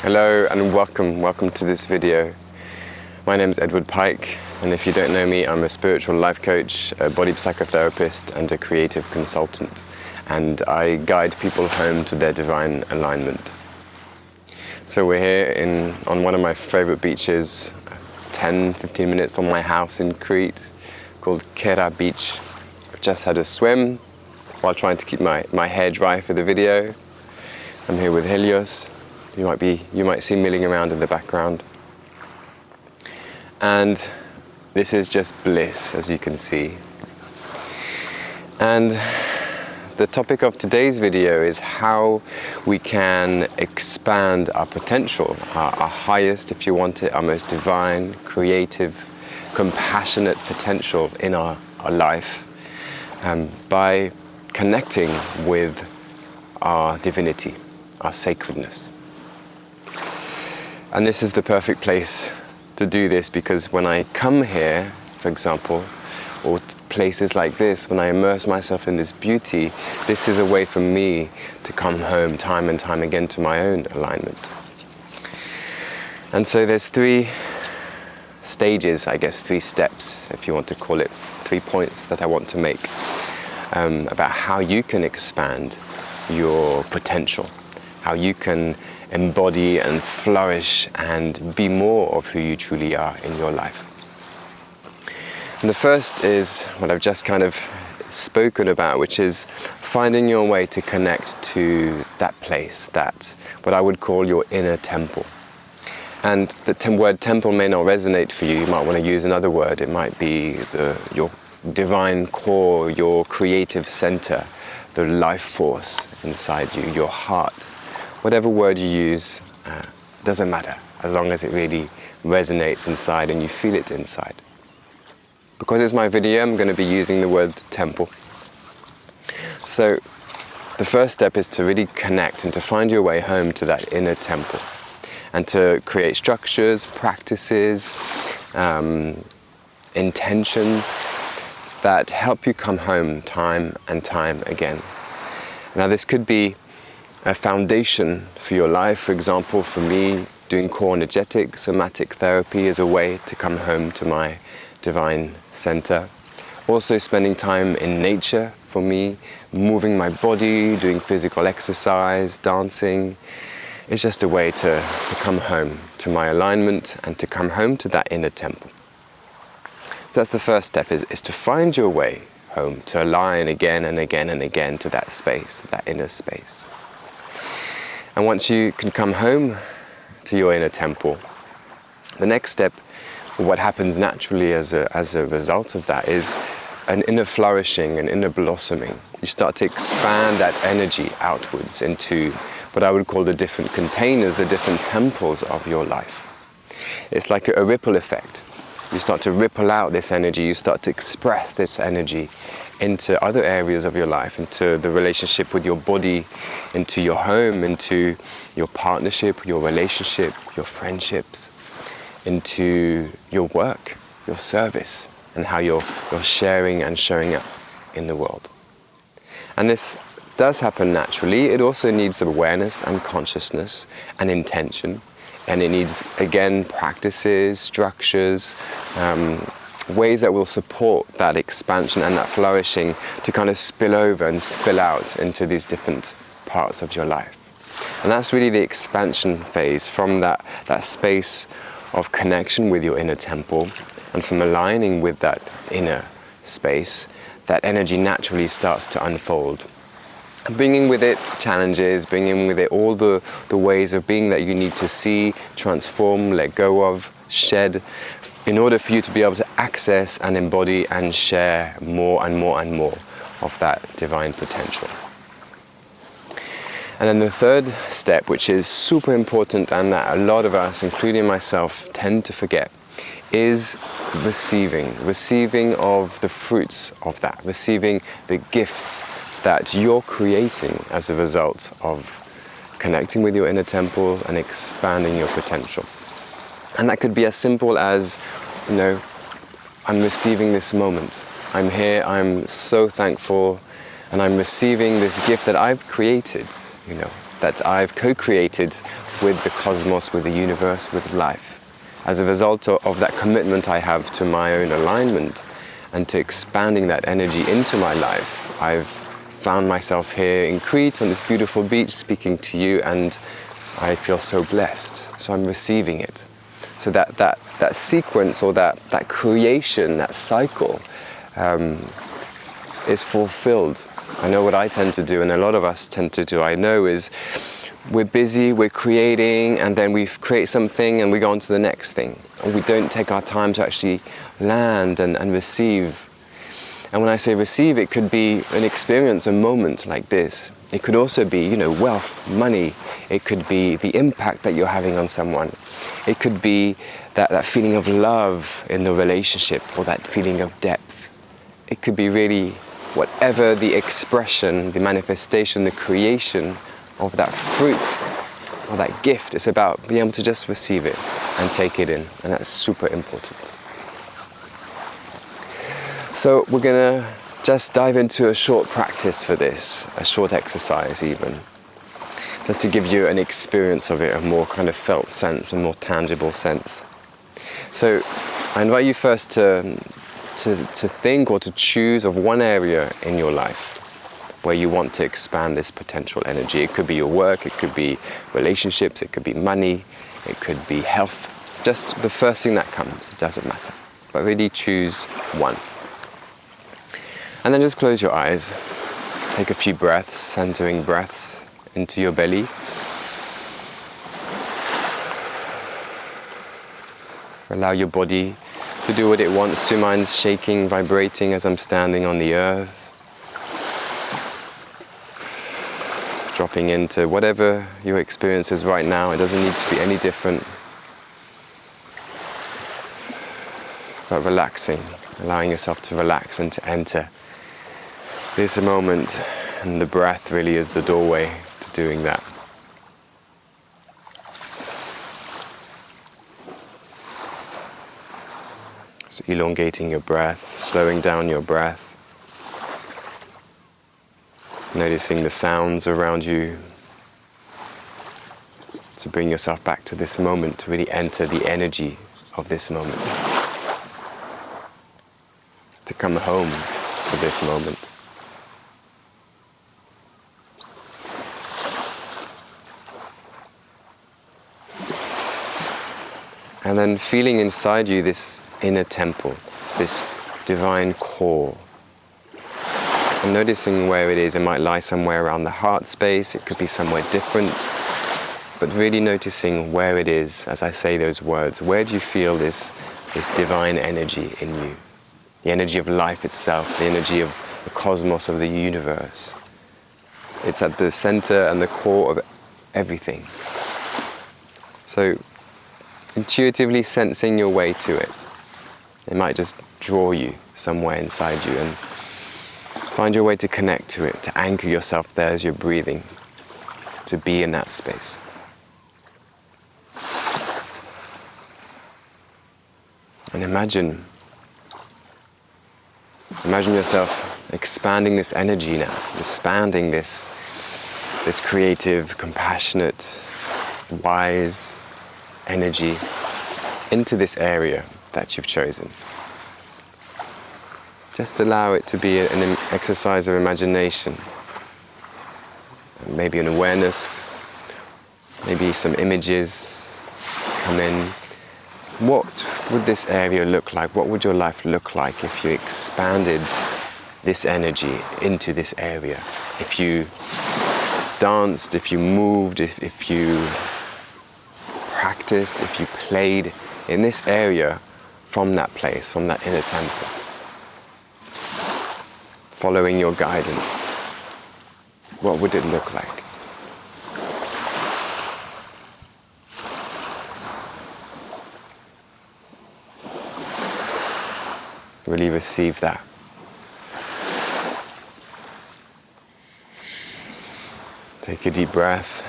Hello and welcome to this video. My name is Edward Pike, and if you don't know me, I'm a spiritual life coach, a body psychotherapist and a creative consultant, and I guide people home to their divine alignment. So we're here on one of my favorite beaches, 10-15 minutes from my house in Crete, called Kera Beach. I've just had a swim while trying to keep my hair dry for the video. I'm here with Helios. You might see milling around in the background. And this is just bliss, as you can see. And the topic of today's video is how we can expand our potential, our highest, if you want it, our most divine, creative, compassionate potential in our life by connecting with our divinity, our sacredness. And this is the perfect place to do this, because when I come here, for example, or places like this, when I immerse myself in this beauty, this is a way for me to come home time and time again to my own alignment. And so there's 3 stages, I guess, 3 steps, if you want to call it, 3 points that I want to make about how you can expand your potential, how you can embody and flourish and be more of who you truly are in your life. And the first is what I've just kind of spoken about, which is finding your way to connect to that place, that what I would call your inner temple. And the word temple may not resonate for you. You might want to use another word. It might be your divine core, your creative center, the life force inside you, your heart. Whatever word you use doesn't matter, as long as it really resonates inside and you feel it inside. Because it's my video, I'm going to be using the word temple. So the first step is to really connect and to find your way home to that inner temple, and to create structures, practices, intentions that help you come home time and time again. Now this could be a foundation for your life. For example, for me, doing core energetic, somatic therapy is a way to come home to my divine center. Also spending time in nature for me, moving my body, doing physical exercise, dancing, is just a way to come home to my alignment and to come home to that inner temple. So that's the first step, is to find your way home, to align again and again and again to that space, that inner space. And once you can come home to your inner temple, the next step, what happens naturally as a result of that, is an inner flourishing, an inner blossoming. You start to expand that energy outwards into what I would call the different containers, the different temples of your life. It's like a ripple effect. You start to ripple out this energy, you start to express this energy into other areas of your life, into the relationship with your body, into your home, into your partnership, your relationship, your friendships, into your work, your service, and how you're sharing and showing up in the world. And this does happen naturally. It also needs awareness and consciousness and intention. And it needs, again, practices, structures, ways that will support that expansion and that flourishing to kind of spill over and spill out into these different parts of your life. And that's really the expansion phase, from that space of connection with your inner temple, and from aligning with that inner space, that energy naturally starts to unfold. Bringing with it challenges, bringing with it all the ways of being that you need to see, transform, let go of, shed, in order for you to be able to access and embody and share more and more and more of that divine potential. And then the third step, which is super important and that a lot of us, including myself, tend to forget, is receiving of the fruits of that, receiving the gifts that you're creating as a result of connecting with your inner temple and expanding your potential. And that could be as simple as, I'm receiving this moment. I'm here, I'm so thankful, and I'm receiving this gift that I've created, that I've co-created with the cosmos, with the universe, with life. As a result of that commitment I have to my own alignment and to expanding that energy into my life, I've found myself here in Crete on this beautiful beach speaking to you, and I feel so blessed. So I'm receiving it. So that sequence, or that creation, that cycle is fulfilled. I know what I tend to do, and a lot of us tend to do, I know, is we're busy, we're creating, and then we create something and we go on to the next thing. And we don't take our time to actually land and receive. And when I say receive, it could be an experience, a moment like this. It could also be, wealth, money. It could be the impact that you're having on someone. It could be that feeling of love in the relationship, or that feeling of depth. It could be really whatever the expression, the manifestation, the creation of that fruit or that gift. It's about being able to just receive it and take it in, and that's super important. So we're going to just dive into a short practice for this, a short exercise even, just to give you an experience of it, a more kind of felt sense, a more tangible sense. So I invite you first to think or to choose of one area in your life where you want to expand this potential energy. It could be your work, it could be relationships, it could be money, it could be health. Just the first thing that comes, it doesn't matter. But really choose one. And then just close your eyes. Take a few breaths, centering breaths into your belly. Allow your body to do what it wants to. Mine's shaking, vibrating as I'm standing on the earth. Dropping into whatever your experience is right now. It doesn't need to be any different. But relaxing, allowing yourself to relax and to enter this moment. And the breath really is the doorway to doing that. So elongating your breath, slowing down your breath. Noticing the sounds around you, to bring yourself back to this moment, to really enter the energy of this moment, to come home to this moment. And then feeling inside you this inner temple, this divine core. And noticing where it is. It might lie somewhere around the heart space, it could be somewhere different, but really noticing where it is as I say those words. Where do you feel this divine energy in you? The energy of life itself, the energy of the cosmos, of the universe. It's at the center and the core of everything. So intuitively sensing your way to it. It might just draw you somewhere inside you, and find your way to connect to it, to anchor yourself there as you're breathing, to be in that space. And imagine yourself expanding this energy now, expanding this creative, compassionate, wise energy into this area that you've chosen. Just allow it to be an exercise of imagination, maybe an awareness, maybe some images come in. What would this area look like? What would your life look like if you expanded this energy into this area? If you danced, if you moved, if you practiced, if you played in this area from that place, from that inner temple. Following your guidance, what would it look like? Really receive that. Take a deep breath.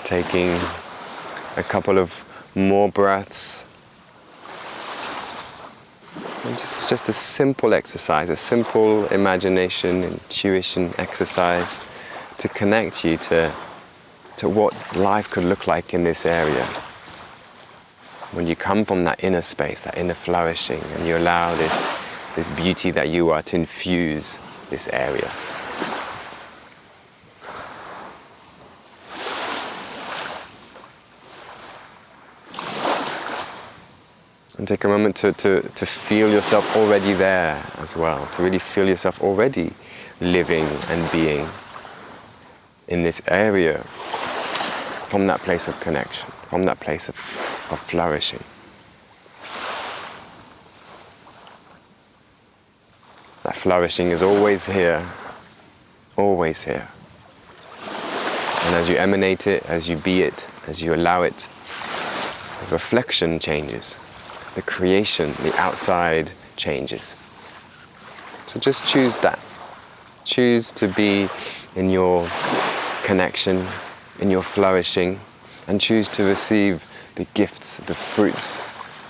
Taking a couple of more breaths. And it's just a simple exercise, a simple imagination, intuition exercise to connect you to what life could look like in this area. When you come from that inner space, that inner flourishing, and you allow this beauty that you are to infuse this area. And take a moment to feel yourself already there as well, to really feel yourself already living and being in this area from that place of connection, from that place of flourishing. That flourishing is always here, always here. And as you emanate it, as you be it, as you allow it, the reflection changes. The creation, the outside changes. So just choose that. Choose to be in your connection, in your flourishing, and choose to receive the gifts, the fruits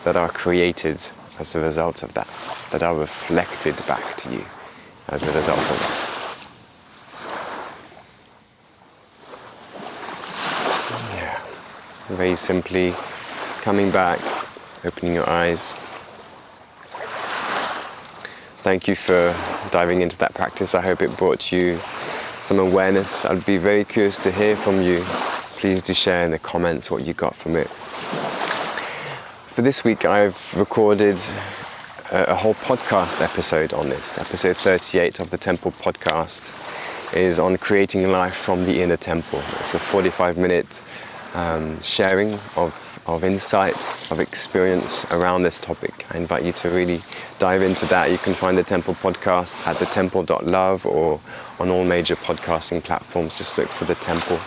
that are created as a result of that, that are reflected back to you as a result of that. Yeah. Very simply coming back, opening your eyes. Thank you for diving into that practice. I hope it brought you some awareness. I'd be very curious to hear from you. Please do share in the comments what you got from it. For this week, I've recorded a whole podcast episode on this. Episode 38 of the Temple podcast is on creating life from the inner temple. It's a 45-minute sharing of insight, of experience around this topic. I invite you to really dive into that. You can find the Temple podcast at thetemple.love or on all major podcasting platforms. Just look for the Temple.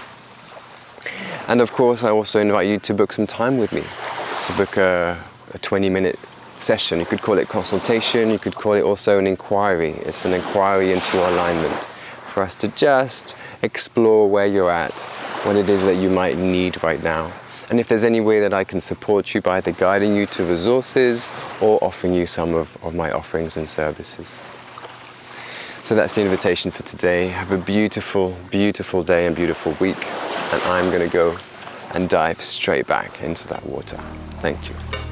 And of course, I also invite you to book some time with me, to book a 20-minute session. You could call it consultation, you could call it also an inquiry. It's an inquiry into your alignment for us to just explore where you're at, what it is that you might need right now. And if there's any way that I can support you by either guiding you to resources or offering you some of my offerings and services. So that's the invitation for today. Have a beautiful, beautiful day and beautiful week. And I'm going to go and dive straight back into that water. Thank you.